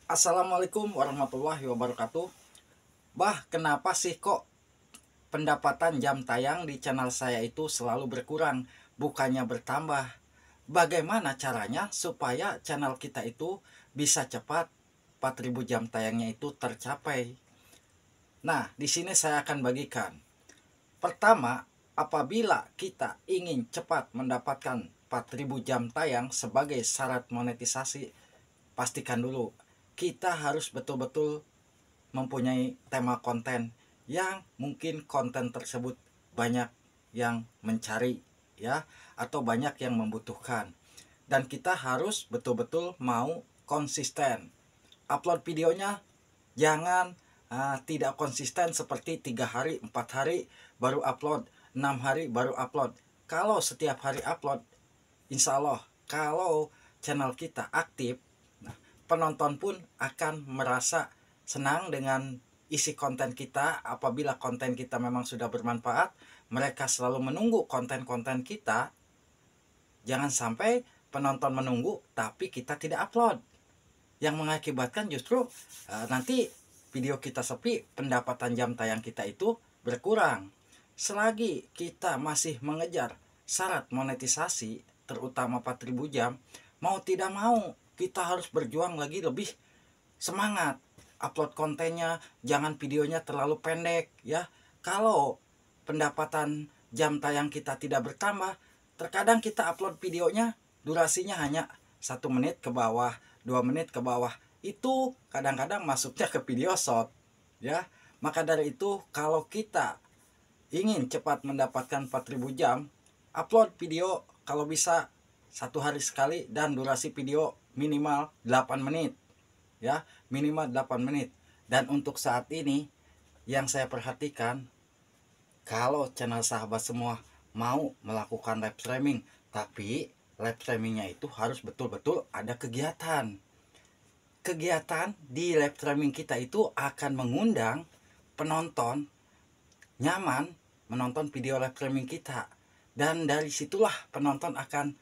Assalamualaikum warahmatullahi wabarakatuh. Kenapa sih kok pendapatan jam tayang di channel saya itu selalu berkurang, bukannya bertambah? Bagaimana caranya supaya channel kita itu bisa cepat 4.000 jam tayangnya itu tercapai? Nah, di sini saya akan bagikan. Pertama, apabila kita ingin cepat mendapatkan 4.000 jam tayang sebagai syarat monetisasi, pastikan dulu kita harus betul-betul mempunyai tema konten yang mungkin konten tersebut banyak yang mencari, ya, atau banyak yang membutuhkan, dan kita harus betul-betul mau konsisten upload videonya. Jangan tidak konsisten seperti 3 hari 4 hari baru upload, 6 hari baru upload. Kalau setiap hari upload, insya Allah kalau channel kita aktif, nah, penonton pun akan merasa senang dengan isi konten kita. Apabila konten kita memang sudah bermanfaat, mereka selalu menunggu konten-konten kita. Jangan sampai penonton menunggu tapi kita tidak upload, yang mengakibatkan justru nanti video kita sepi, pendapatan jam tayang kita itu berkurang. Selagi kita masih mengejar syarat monetisasi, terutama 4.000 jam, mau tidak mau kita harus berjuang lagi lebih semangat. Upload kontennya, jangan videonya terlalu pendek, ya. Kalau pendapatan jam tayang kita tidak bertambah, terkadang kita upload videonya durasinya hanya 1 menit ke bawah, 2 menit ke bawah. Itu kadang-kadang masuknya ke video short, ya. Maka dari itu, kalau kita ingin cepat mendapatkan 4.000 jam, upload video kalau bisa 1 hari sekali, dan durasi video minimal 8 menit, ya, minimal 8 menit. Dan untuk saat ini yang saya perhatikan, kalau channel sahabat semua mau melakukan live streaming, tapi live streamingnya itu harus betul-betul ada kegiatan. Kegiatan di live streaming kita itu akan mengundang penonton nyaman menonton video live streaming kita, dan dari situlah penonton akan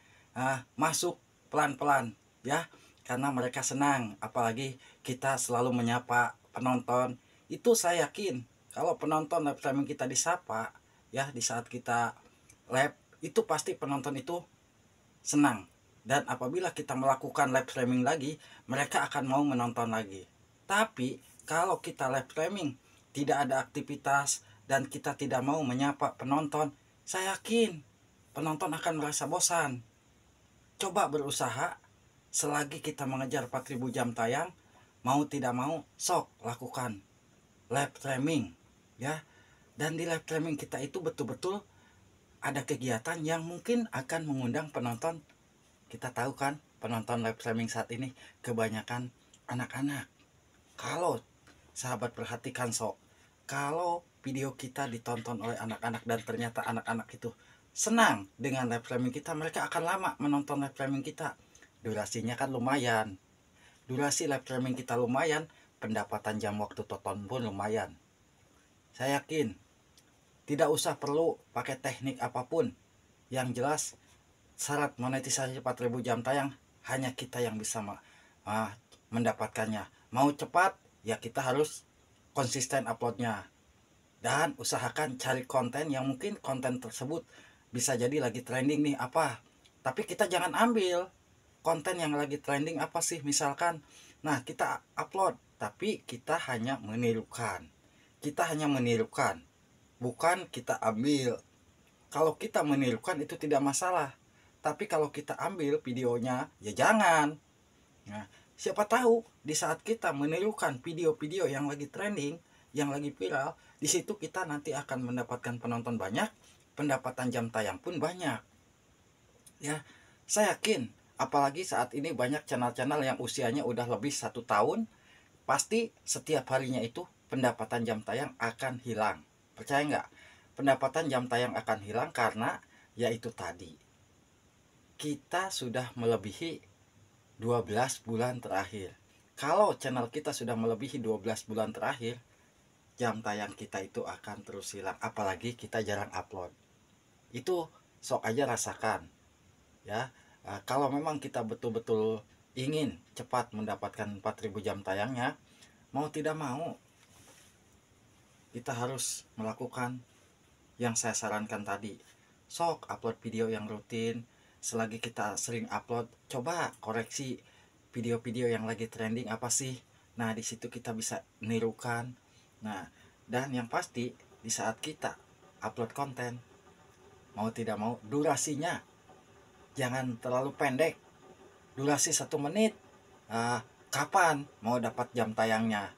masuk pelan-pelan, ya, karena mereka senang. Apalagi kita selalu menyapa penonton. Itu saya yakin kalau penonton live streaming kita disapa, ya, di saat kita live, itu pasti penonton itu senang. Dan apabila kita melakukan live streaming lagi, mereka akan mau menonton lagi. Tapi kalau kita live streaming tidak ada aktivitas dan kita tidak mau menyapa penonton, saya yakin penonton akan merasa bosan. Coba berusaha, selagi kita mengejar 4.000 jam tayang, mau tidak mau sok lakukan live streaming, ya. Dan di live streaming kita itu betul-betul ada kegiatan yang mungkin akan mengundang penonton. Kita tahu kan, penonton live streaming saat ini kebanyakan anak-anak. Kalau sahabat perhatikan sok, kalau video kita ditonton oleh anak-anak dan ternyata anak-anak itu senang dengan live streaming kita, mereka akan lama menonton live streaming kita. Durasinya kan lumayan. Durasi live streaming kita lumayan, pendapatan jam waktu tonton pun lumayan. Saya yakin tidak usah perlu pakai teknik apapun. Yang jelas syarat monetisasi 4.000 jam tayang hanya kita yang bisa mendapatkannya. Mau cepat, ya kita harus konsisten uploadnya. Dan usahakan cari konten yang mungkin konten tersebut bisa jadi lagi trending nih apa. Tapi kita jangan ambil konten yang lagi trending apa sih misalkan. Nah, kita upload, tapi kita hanya menirukan. Kita hanya menirukan, bukan kita ambil. Kalau kita menirukan itu tidak masalah. Tapi kalau kita ambil videonya, ya jangan. Nah, siapa tahu di saat kita menirukan video-video yang lagi trending, yang lagi viral, di situ kita nanti akan mendapatkan penonton banyak, pendapatan jam tayang pun banyak. Ya, saya yakin, apalagi saat ini banyak channel-channel yang usianya udah lebih 1 tahun, pasti setiap harinya itu pendapatan jam tayang akan hilang. Percaya nggak? Pendapatan jam tayang akan hilang karena yaitu tadi, kita sudah melebihi 12 bulan terakhir. Kalau channel kita sudah melebihi 12 bulan terakhir, jam tayang kita itu akan terus hilang. Apalagi kita jarang upload. Itu sok aja rasakan, ya. Kalau memang kita betul-betul ingin cepat mendapatkan 4000 jam tayangnya, mau tidak mau kita harus melakukan yang saya sarankan tadi. Sok upload video yang rutin. Selagi kita sering upload, coba koreksi video-video yang lagi trending apa sih. Nah, di situ kita bisa nirukan. Nah, dan yang pasti di saat kita upload konten, mau tidak mau durasinya jangan terlalu pendek. Durasi 1 menit. Kapan mau dapat jam tayangnya?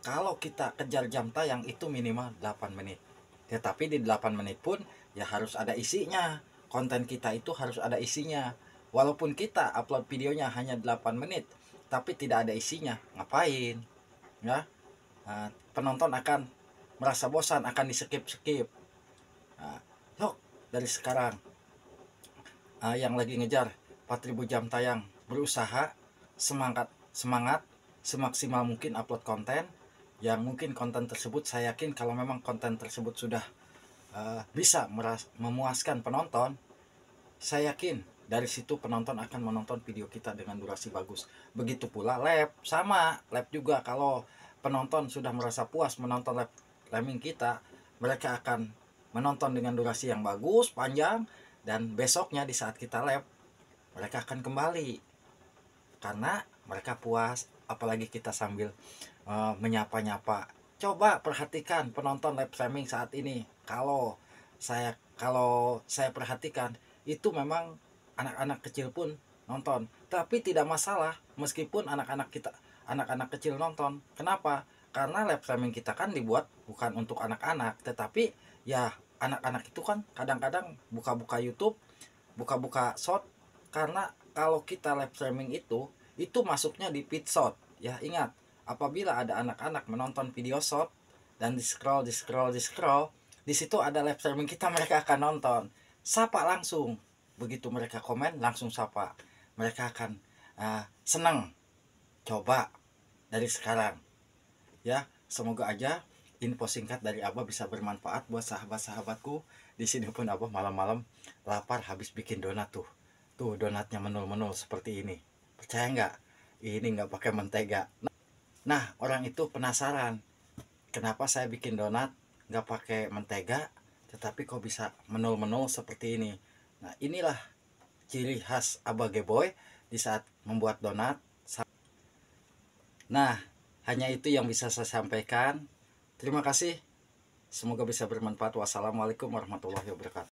Kalau kita kejar jam tayang itu minimal 8 menit. Tetapi di 8 menit pun ya harus ada isinya. Konten kita itu harus ada isinya. Walaupun kita upload videonya hanya 8 menit, tapi tidak ada isinya, ngapain? Ya, penonton akan merasa bosan, akan di-skip-skip. Yuk, dari sekarang yang lagi ngejar 4000 jam tayang, berusaha, semangat semaksimal mungkin upload konten. Yang mungkin konten tersebut, saya yakin kalau memang konten tersebut sudah bisa memuaskan penonton, saya yakin dari situ penonton akan menonton video kita dengan durasi bagus. Begitu pula live, sama live juga. Kalau penonton sudah merasa puas menonton live streaming kita, mereka akan menonton dengan durasi yang bagus, panjang, dan besoknya di saat kita live mereka akan kembali karena mereka puas. Apalagi kita sambil menyapa-nyapa. Coba perhatikan penonton live streaming saat ini. Kalau saya perhatikan, itu memang anak-anak kecil pun nonton. Tapi tidak masalah meskipun anak-anak kecil nonton. Kenapa? Karena live streaming kita kan dibuat bukan untuk anak-anak, tetapi ya anak-anak itu kan kadang-kadang buka-buka YouTube, buka-buka short. Karena kalau kita live streaming itu masuknya di feed short. Ya, ingat, apabila ada anak-anak menonton video short dan di scroll, di situ ada live streaming kita, mereka akan nonton. Sapa langsung. Begitu mereka komen, langsung sapa. Mereka akan senang. Coba dari sekarang. Ya, semoga aja info singkat dari Abah bisa bermanfaat buat sahabat-sahabatku. Di sini pun Abah malam-malam lapar habis bikin donat tuh. Tuh donatnya menul-menul seperti ini. Percaya nggak? Ini nggak pakai mentega. Nah, orang itu penasaran. Kenapa saya bikin donat nggak pakai mentega, tetapi kok bisa menul-menul seperti ini? Nah, inilah ciri khas Abah Geboy di saat membuat donat. Nah, hanya itu yang bisa saya sampaikan. Terima kasih. Semoga bisa bermanfaat. Wassalamualaikum warahmatullahi wabarakatuh.